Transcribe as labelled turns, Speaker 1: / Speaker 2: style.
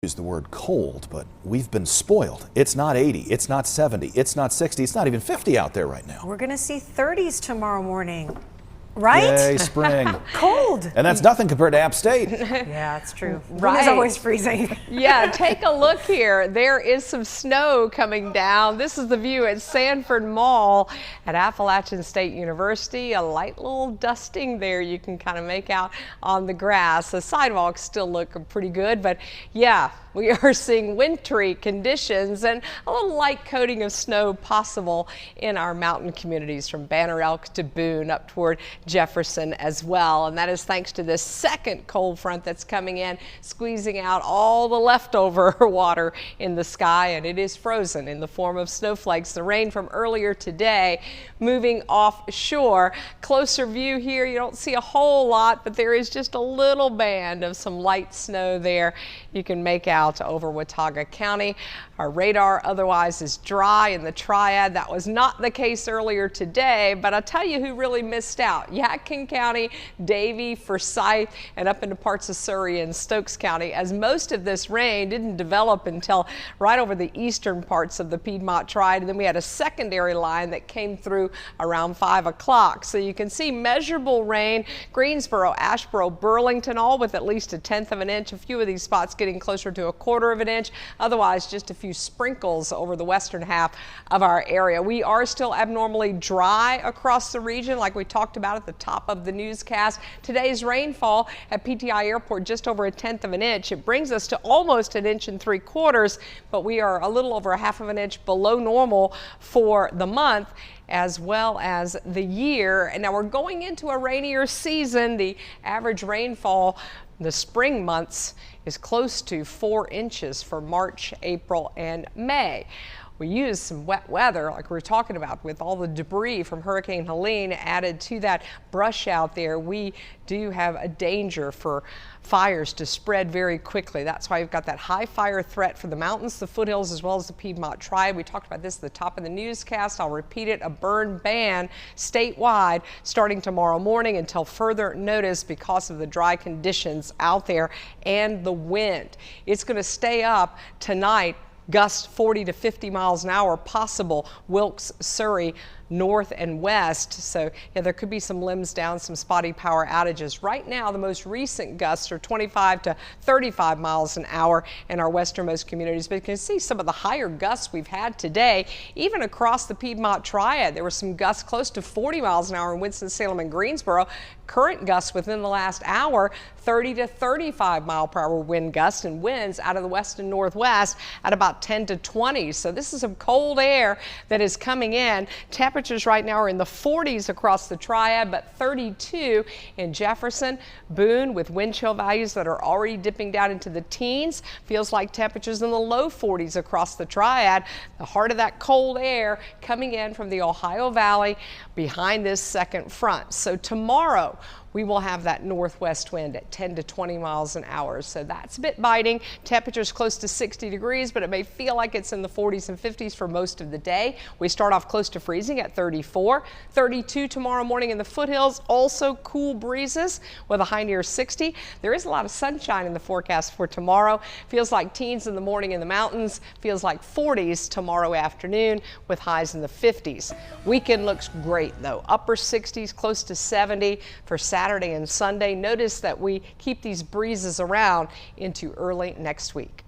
Speaker 1: Use the word cold, but we've been spoiled. It's not 80, it's not 70, it's not 60, it's not even 50 out there right now.
Speaker 2: We're going to see 30s tomorrow morning, right?
Speaker 1: Yay, spring.
Speaker 2: Cold.
Speaker 1: And that's nothing compared to App State.
Speaker 2: Yeah, it's true.
Speaker 3: Right.
Speaker 2: It's always freezing.
Speaker 3: Yeah, take a look here. There is some snow coming down. This is the view at Sanford Mall at Appalachian State University. A light little dusting there you can kind of make out on the grass. The sidewalks still look pretty good, but yeah, we are seeing wintry conditions and a little light coating of snow possible in our mountain communities from Banner Elk to Boone up toward Jefferson as well. And that is thanks to this second cold front that's coming in, squeezing out all the leftover water in the sky, and it is frozen in the form of snowflakes. The rain from earlier today moving offshore. Closer view here, you don't see a whole lot, but there is just a little band of some light snow there you can make out over Watauga County. Our radar otherwise is dry in the Triad. That was not the case earlier today, but I'll tell you who really missed out. Yadkin County, Davie, Forsyth, and up into parts of Surrey and Stokes County, as most of this rain didn't develop until right over the eastern parts of the Piedmont Triad. And then we had a secondary line that came through around 5 o'clock. So you can see measurable rain, Greensboro, Asheboro, Burlington, all with at least 1/10 of an inch. A few of these spots getting closer to 1/4 of an inch. Otherwise, just a few sprinkles over the western half of our area. We are still abnormally dry across the region, like we talked about at the top of the newscast. Today's rainfall at PTI Airport just over 1/10 of an inch. It brings us to almost 1 3/4 inches, but we are a little over 1/2 of an inch below normal for the month as well as the year. And now we're going into a rainier season. The average rainfall the spring months is close to 4 inches for March, April, and May. We used some wet weather like we were talking about with all the debris from Hurricane Helene added to that brush out there. We do have a danger for fires to spread very quickly. That's why we've got that high fire threat for the mountains, the foothills, as well as the Piedmont Triad. We talked about this at the top of the newscast. I'll repeat it, a burn ban statewide starting tomorrow morning until further notice because of the dry conditions out there and the wind. It's going to stay up tonight. Gusts 40 to 50 miles an hour possible, Wilkes, Surrey, north and west. So yeah, there could be some limbs down, some spotty power outages. Right now, the most recent gusts are 25 to 35 miles an hour in our westernmost communities. But you can see some of the higher gusts we've had today, even across the Piedmont Triad. There were some gusts close to 40 miles an hour in Winston-Salem and Greensboro. Current gusts within the last hour, 30 to 35 mile per hour wind gusts, and winds out of the west and northwest at about 10 to 20. So this is some cold air that is coming in. Temperatures right now are in the 40s across the Triad, but 32 in Jefferson, Boone, with wind chill values that are already dipping down into the teens. Feels like temperatures in the low 40s across the Triad. The heart of that cold air coming in from the Ohio Valley behind this second front. So tomorrow, we will have that northwest wind at 10 to 20 miles an hour. So that's a bit biting. Temperatures close to 60 degrees, but it may feel like it's in the 40s and 50s for most of the day. We start off close to freezing at 34, 32 tomorrow morning in the foothills. Also cool breezes with a high near 60. There is a lot of sunshine in the forecast for tomorrow. Feels like teens in the morning in the mountains. Feels like 40s tomorrow afternoon with highs in the 50s. Weekend looks great though. Upper 60s, close to 70 for Saturday and Sunday. Notice that we keep these breezes around into early next week.